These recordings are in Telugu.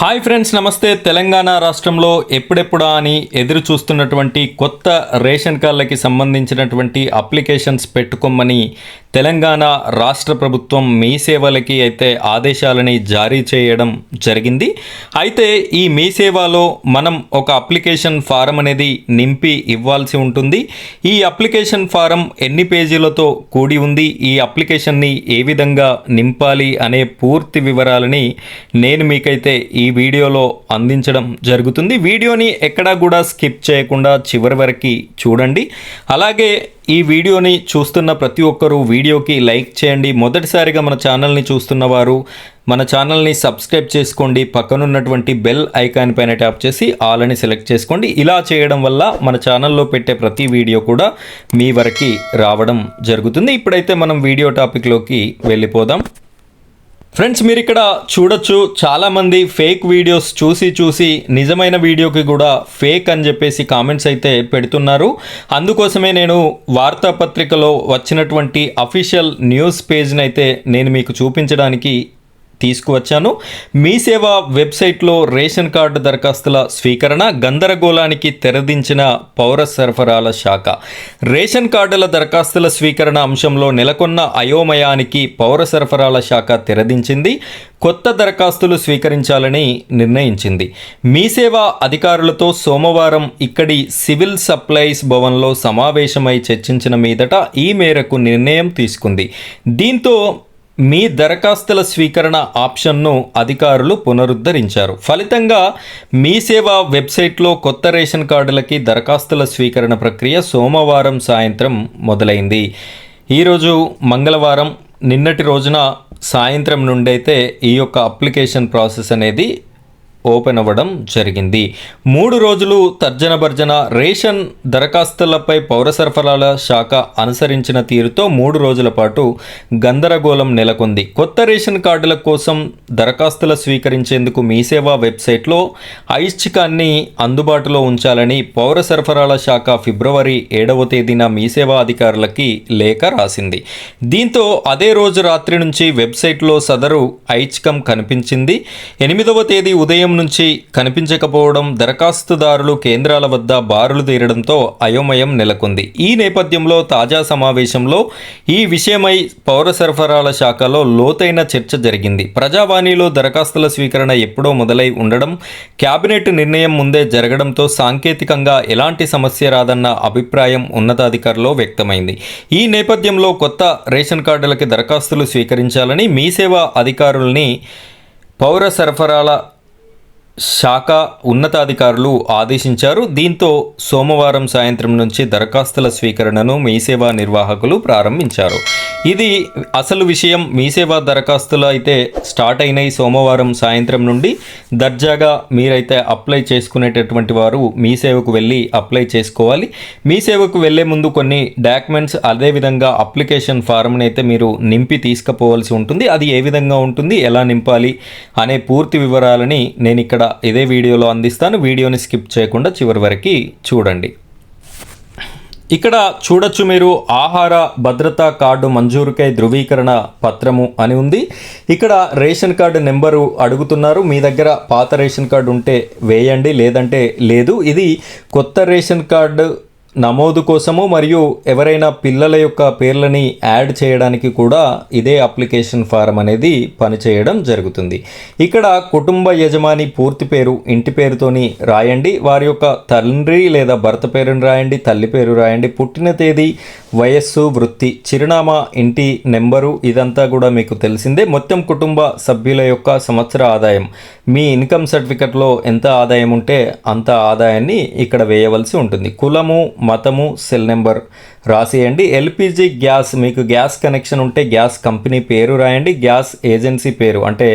హాయ్ ఫ్రెండ్స్, నమస్తే. తెలంగాణ రాష్ట్రంలో ఎప్పుడెప్పుడా అని ఎదురు చూస్తున్నటువంటి కొత్త రేషన్ కార్డులకి సంబంధించినటువంటి అప్లికేషన్స్ పెట్టుకోమని తెలంగాణ రాష్ట్ర ప్రభుత్వం మీ సేవలకి అయితే ఆదేశాలని జారీ చేయడం జరిగింది. అయితే ఈ మీ సేవలో మనం ఒక అప్లికేషన్ ఫారం అనేది నింపి ఇవ్వాల్సి ఉంటుంది. ఈ అప్లికేషన్ ఫారం ఎన్ని పేజీలతో కూడి ఉంది, ఈ అప్లికేషన్ని ఏ విధంగా నింపాలి అనే పూర్తి వివరాలని నేను మీకైతే ఈ వీడియోలో అందించడం జరుగుతుంది. వీడియోని ఎక్కడా కూడా స్కిప్ చేయకుండా చివరి వరకు చూడండి. అలాగే ఈ వీడియోని చూస్తున్న ప్రతి ఒక్కరూ వీడియోకి లైక్ చేయండి. మొదటిసారిగా మన ఛానల్ని చూస్తున్న వారు మన ఛానల్ని సబ్స్క్రైబ్ చేసుకోండి. పక్కనున్నటువంటి బెల్ ఐకాన్ పైన ట్యాప్ చేసి ఆల్ అని సెలెక్ట్ చేసుకోండి. ఇలా చేయడం వల్ల మన ఛానల్లో పెట్టే ప్రతి వీడియో కూడా మీ వరకు రావడం జరుగుతుంది. ఇప్పుడైతే మనం వీడియో టాపిక్లోకి వెళ్ళిపోదాం. ఫ్రెండ్స్, మీరు ఇక్కడ చూడొచ్చు, చాలామంది ఫేక్ వీడియోస్ చూసి నిజమైన వీడియోకి కూడా ఫేక్ అని చెప్పేసి కామెంట్స్ అయితే పెడుతున్నారు. అందుకోసమే నేను వార్తాపత్రికలో వచ్చినటువంటి అఫీషియల్ న్యూస్ పేజ్ని అయితే నేను మీకు చూపించడానికి తీసుకువచ్చాను. మీ సేవ వెబ్సైట్లో రేషన్ కార్డు దరఖాస్తుల స్వీకరణ గందరగోళానికి తెరదించిన పౌర సరఫరాల శాఖ. రేషన్ కార్డుల దరఖాస్తుల స్వీకరణ అంశంలో నెలకొన్న అయోమయానికి పౌర సరఫరాల శాఖ తెరదించింది. కొత్త దరఖాస్తులు స్వీకరించాలని నిర్ణయించింది. మీ సేవ అధికారులతో సోమవారం ఇక్కడి సివిల్ సప్లైస్ భవన్లో సమావేశమై చర్చించిన మీదట ఈ మేరకు నిర్ణయం తీసుకుంది. దీంతో మీ దరఖాస్తుల స్వీకరణ ఆప్షన్ను అధికారులు పునరుద్ధరించారు. ఫలితంగా మీ సేవ వెబ్సైట్లో కొత్త రేషన్ కార్డులకి దరఖాస్తుల స్వీకరణ ప్రక్రియ సోమవారం సాయంత్రం మొదలైంది. ఈరోజు మంగళవారం, నిన్నటి రోజున సాయంత్రం నుండి అయితే ఈ యొక్క అప్లికేషన్ ప్రాసెస్ అనేది ఓపెన్ అవ్వడం జరిగింది. 3 రోజులు తర్జన భర్జన. రేషన్ దరఖాస్తులపై పౌర సరఫరాల శాఖ అనుసరించిన తీరుతో 3 రోజుల పాటు గందరగోళం నెలకొంది. కొత్త రేషన్ కార్డుల కోసం దరఖాస్తులు స్వీకరించేందుకు మీ సేవ వెబ్సైట్లో ఐచ్ఛికాన్ని అందుబాటులో ఉంచాలని పౌర సరఫరాల శాఖ ఫిబ్రవరి 7వ తేదీన మీ సేవ అధికారులకి లేఖ రాసింది. దీంతో అదే రోజు రాత్రి నుంచి వెబ్సైట్లో సదరు ఐచ్ఛికం కనిపించింది. 8వ తేదీ ఉదయం నుంచి కనిపించకపోవడం దరఖాస్తుదారులు కేంద్రాల వద్ద బారులు తీరడంతో అయోమయం నెలకొంది. ఈ నేపథ్యంలో తాజా సమావేశంలో ఈ విషయమై పౌర సరఫరాల శాఖలో లోతైన చర్చ జరిగింది. ప్రజావాణిలో దరఖాస్తుల స్వీకరణ ఎప్పుడో మొదలై ఉండడం, కేబినెట్ నిర్ణయం ముందే జరగడంతో సాంకేతికంగా ఎలాంటి సమస్య రాదన్న అభిప్రాయం ఉన్నతాధికారుల్లో వ్యక్తమైంది. ఈ నేపథ్యంలో కొత్త రేషన్ కార్డులకి దరఖాస్తులు స్వీకరించాలని మీ సేవ అధికారుల్ని పౌర సరఫరాల శాఖ ఉన్నతాధికారులు ఆదేశించారు. దీంతో సోమవారం సాయంత్రం నుంచి దరఖాస్తుల స్వీకరణను మీ సేవా నిర్వాహకులు ప్రారంభించారు. ఇది అసలు విషయం. మీ సేవా దరఖాస్తులు అయితే స్టార్ట్ అయినాయి సోమవారం సాయంత్రం నుండి. దర్జాగా మీరైతే అప్లై చేసుకునేటటువంటి వారు మీ సేవకు వెళ్ళి అప్లై చేసుకోవాలి. మీ సేవకు వెళ్ళే ముందు కొన్ని డాక్యుమెంట్స్, అదేవిధంగా అప్లికేషన్ ఫారంని అయితే మీరు నింపి తీసుకుపోవాల్సి ఉంటుంది. అది ఏ విధంగా ఉంటుంది, ఎలా నింపాలి అనే పూర్తి వివరాలని నేను ఇక్కడ ఇదే వీడియోలో అందిస్తాను. వీడియోని స్కిప్ చేయకుండా చివరి వరకు చూడండి. ఇక్కడ చూడొచ్చు మీరు, ఆహార భద్రతా కార్డు మంజూరుకై ధృవీకరణ పత్రము అని ఉంది. ఇక్కడ రేషన్ కార్డు నెంబరు అడుగుతున్నారు. మీ దగ్గర పాత రేషన్ కార్డు ఉంటే వేయండి, లేదంటే లేదు. ఇది కొత్త రేషన్ కార్డు నమోదు కోసము మరియు ఎవరైనా పిల్లల యొక్క పేర్లని యాడ్ చేయడానికి కూడా ఇదే అప్లికేషన్ ఫారం అనేది పనిచేయడం జరుగుతుంది. ఇక్కడ కుటుంబ యజమాని పూర్తి పేరు, ఇంటి పేరుతోని రాయండి. వారి యొక్క తండ్రి లేదా భర్త పేరుని రాయండి, తల్లి పేరు రాయండి, పుట్టిన తేదీ, వయస్సు, వృత్తి, చిరునామా, ఇంటి నెంబరు, ఇదంతా కూడా మీకు తెలిసిందే. మొత్తం కుటుంబ సభ్యుల యొక్క సంవత్సర ఆదాయం, మీ ఇన్కమ్ సర్టిఫికెట్లో ఎంత ఆదాయం ఉంటే అంత ఆదాయాన్ని ఇక్కడ వేయవలసి ఉంటుంది. కులము, మతము, సెల్ నెంబర్ రాసేయండి. ఎల్పిజి గ్యాస్, మీకు గ్యాస్ కనెక్షన్ ఉంటే గ్యాస్ కంపెనీ పేరు రాయండి. గ్యాస్ ఏజెన్సీ పేరు, అంటే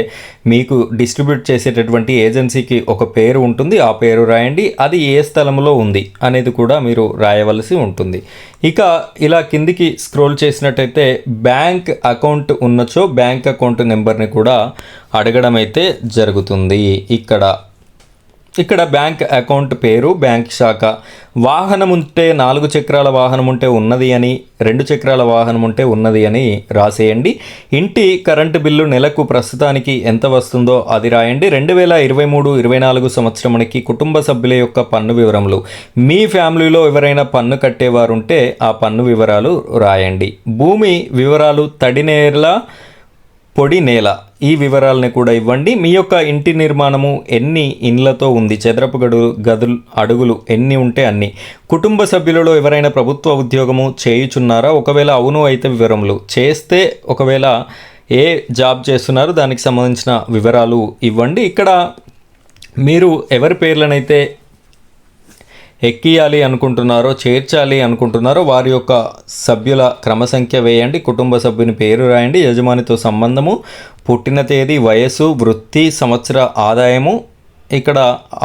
మీకు డిస్ట్రిబ్యూట్ చేసేటటువంటి ఏజెన్సీకి ఒక పేరు ఉంటుంది, ఆ పేరు రాయండి. అది ఏ స్థలంలో ఉంది అనేది కూడా మీరు రాయవలసి ఉంటుంది. ఇక ఇలా కిందికి స్క్రోల్ చేసినట్టయితే బ్యాంక్ అకౌంట్ ఉన్నచో బ్యాంక్ అకౌంట్ నెంబర్ని కూడా అడగడం అయితే జరుగుతుంది. ఇక్కడ ఇక్కడ బ్యాంక్ అకౌంట్ పేరు, బ్యాంక్ శాఖ, వాహనం ఉంటే 4 చక్రాల వాహనం ఉంటే ఉన్నది అని, 2 చక్రాల వాహనం ఉంటే ఉన్నది అని రాసేయండి. ఇంటి కరెంటు బిల్లు నెలకు ప్రస్తుతానికి ఎంత వస్తుందో అది రాయండి. 2023-24 సంవత్సరానికి కుటుంబ సభ్యుల యొక్క పన్ను వివరములు, మీ ఫ్యామిలీలో ఎవరైనా పన్ను కట్టేవారు ఉంటే ఆ పన్ను వివరాలు రాయండి. భూమి వివరాలు, తడి నేల, పొడి నేల, ఈ వివరాలని కూడా ఇవ్వండి. మీ యొక్క ఇంటి నిర్మాణము ఎన్ని ఇండ్లతో ఉంది, చదరపు గదులు అడుగులు ఎన్ని ఉంటే అన్ని. కుటుంబ సభ్యులలో ఎవరైనా ప్రభుత్వ ఉద్యోగము చేయుచున్నారా, ఒకవేళ అవును అయితే వివరములు, చేస్తే ఒకవేళ ఏ జాబ్ చేస్తున్నారు దానికి సంబంధించిన వివరాలు ఇవ్వండి. ఇక్కడ మీరు ఎవరి పేర్లనైతే ఎక్కియాలి అనుకుంటున్నారో, చేర్చాలి అనుకుంటున్నారో వారి యొక్క సభ్యుల క్రమసంఖ్య వేయండి. కుటుంబ సభ్యుని పేరు రాయండి. యజమానితో సంబంధము, పుట్టిన తేదీ, వయస్సు, వృత్తి, సంవత్సర ఆదాయము, ఇక్కడ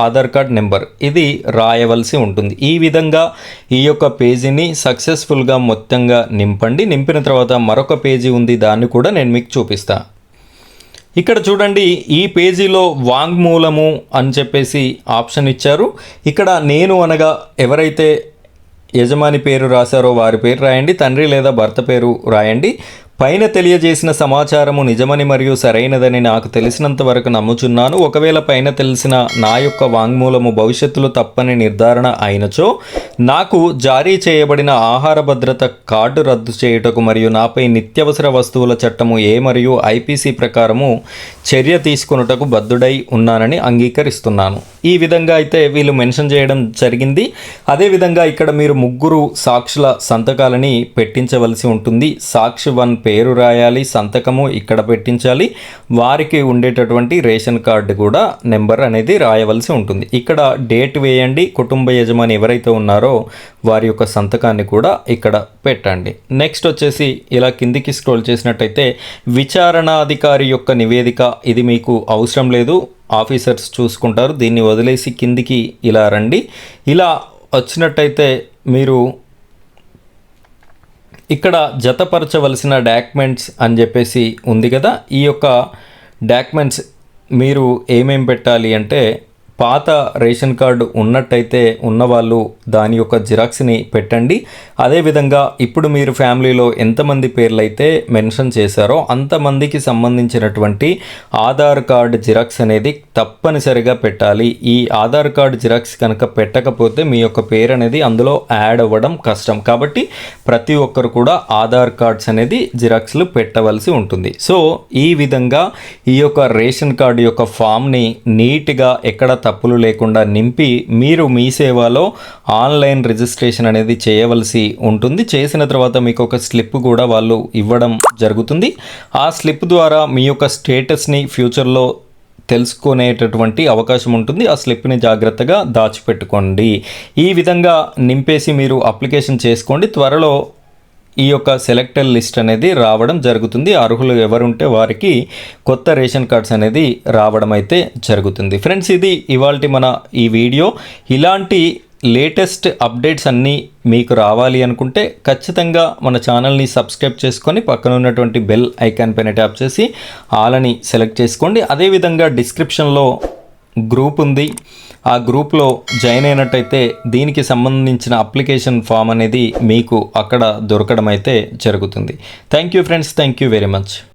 ఆధార్ కార్డ్ నెంబర్, ఇది రాయవలసి ఉంటుంది. ఈ విధంగా ఈ యొక్క పేజీని సక్సెస్ఫుల్గా మొత్తంగా నింపండి. నింపిన తర్వాత మరొక పేజీ ఉంది, దాన్ని కూడా నేను మీకు చూపిస్తాను. ఇక్కడ చూడండి, ఈ పేజీలో వాంగ్మూలము అని చెప్పేసి ఆప్షన్ ఇచ్చారు. ఇక్కడ నేను అనగా ఎవరైతే యజమాని పేరు రాశారో వారి పేరు రాయండి. తండ్రి లేదా భర్త పేరు రాయండి. పైన తెలియజేసిన సమాచారము నిజమని మరియు సరైనదని నాకు తెలిసినంత వరకు నమ్ముచున్నాను. ఒకవేళ పైన తెలిసిన నా యొక్క వాంగ్మూలము భవిష్యత్తులో తప్పని నిర్ధారణ అయినచో నాకు జారీ చేయబడిన ఆహార భద్రత కార్డు రద్దు చేయుటకు మరియు నాపై నిత్యవసర వస్తువుల చట్టము ఏ మరియు ఐపీసీ ప్రకారము చర్య తీసుకొనుటకు బద్ధుడై ఉన్నానని అంగీకరిస్తున్నాను. ఈ విధంగా అయితే వీళ్ళు మెన్షన్ చేయడం జరిగింది. అదేవిధంగా ఇక్కడ మీరు 3 సాక్షుల సంతకాలని పెట్టించవలసి ఉంటుంది. సాక్షి 1 పేరు రాయాలి, సంతకము ఇక్కడ పెట్టించాలి. వారికి ఉండేటటువంటి రేషన్ కార్డు కూడా నెంబర్ అనేది రాయవలసి ఉంటుంది. ఇక్కడ డేట్ వేయండి. కుటుంబ యజమాని ఎవరైతే ఉన్నారో వారి యొక్క సంతకాన్ని కూడా ఇక్కడ పెట్టండి. నెక్స్ట్ వచ్చేసి ఇలా కిందికి స్క్రోల్ చేసినట్టయితే విచారణాధికారి యొక్క నివేదిక, ఇది మీకు అవసరం లేదు, ఆఫీసర్స్ చూసుకుంటారు. దీన్ని వదిలేసి కిందికి ఇలా రండి. ఇలా వచ్చినట్టయితే మీరు ఇక్కడ జతపరచవలసిన డాక్యుమెంట్స్ అని చెప్పేసి ఉంది కదా. ఈ యొక్క డాక్యుమెంట్స్ మీరు ఏమేం పెట్టాలి అంటే, పాత రేషన్ కార్డు ఉన్నట్టయితే ఉన్నవాళ్ళు దాని యొక్క జిరాక్స్ని పెట్టండి. అదేవిధంగా ఇప్పుడు మీరు ఫ్యామిలీలో ఎంతమంది పేర్లు అయితే మెన్షన్ చేశారో అంతమందికి సంబంధించినటువంటి ఆధార్ కార్డు జిరాక్స్ అనేది తప్పనిసరిగా పెట్టాలి. ఈ ఆధార్ కార్డు జిరాక్స్ కనుక పెట్టకపోతే మీ యొక్క పేరు అనేది అందులో యాడ్ అవ్వడం కష్టం. కాబట్టి ప్రతి ఒక్కరు కూడా ఆధార్ కార్డ్స్ అనేది జిరాక్స్లు పెట్టవలసి ఉంటుంది. సో ఈ విధంగా ఈ యొక్క రేషన్ కార్డు యొక్క ఫామ్ని నీట్గా ఎక్కడ తప్పులు లేకుండా నింపి మీరు మీ సేవలో ఆన్లైన్ రిజిస్ట్రేషన్ అనేది చేయవలసి ఉంటుంది. చేసిన తర్వాత మీకు ఒక స్లిప్ కూడా వాళ్ళు ఇవ్వడం జరుగుతుంది. ఆ స్లిప్ ద్వారా మీ యొక్క స్టేటస్ని ఫ్యూచర్లో తెలుసుకునేటటువంటి అవకాశం ఉంటుంది. ఆ స్లిప్ని జాగ్రత్తగా దాచిపెట్టుకోండి. ఈ విధంగా నింపేసి మీరు అప్లికేషన్ చేసుకోండి. త్వరలో ఈ యొక్క సెలెక్టెడ్ లిస్ట్ అనేది రావడం జరుగుతుంది. అర్హులు ఎవరుంటే వారికి కొత్త రేషన్ కార్డ్స్ అనేది రావడం అయితే జరుగుతుంది. ఫ్రెండ్స్, ఇది ఇవాల్టి మన ఈ వీడియో. ఇలాంటి లేటెస్ట్ అప్డేట్స్ అన్నీ మీకు రావాలి అనుకుంటే ఖచ్చితంగా మన ఛానల్ని సబ్స్క్రైబ్ చేసుకొని పక్కన ఉన్నటువంటి బెల్ ఐకాన్ పైన ట్యాప్ చేసి ఆల్ అని సెలెక్ట్ చేసుకోండి. అదేవిధంగా డిస్క్రిప్షన్లో గ్రూప్ ఉంది. ఆ గ్రూప్లో జాయిన్ అయినట్టయితే దీనికి సంబంధించిన అప్లికేషన్ ఫామ్ అనేది మీకు అక్కడ దొరకడం అయితే జరుగుతుంది. Thank you friends, thank you very much.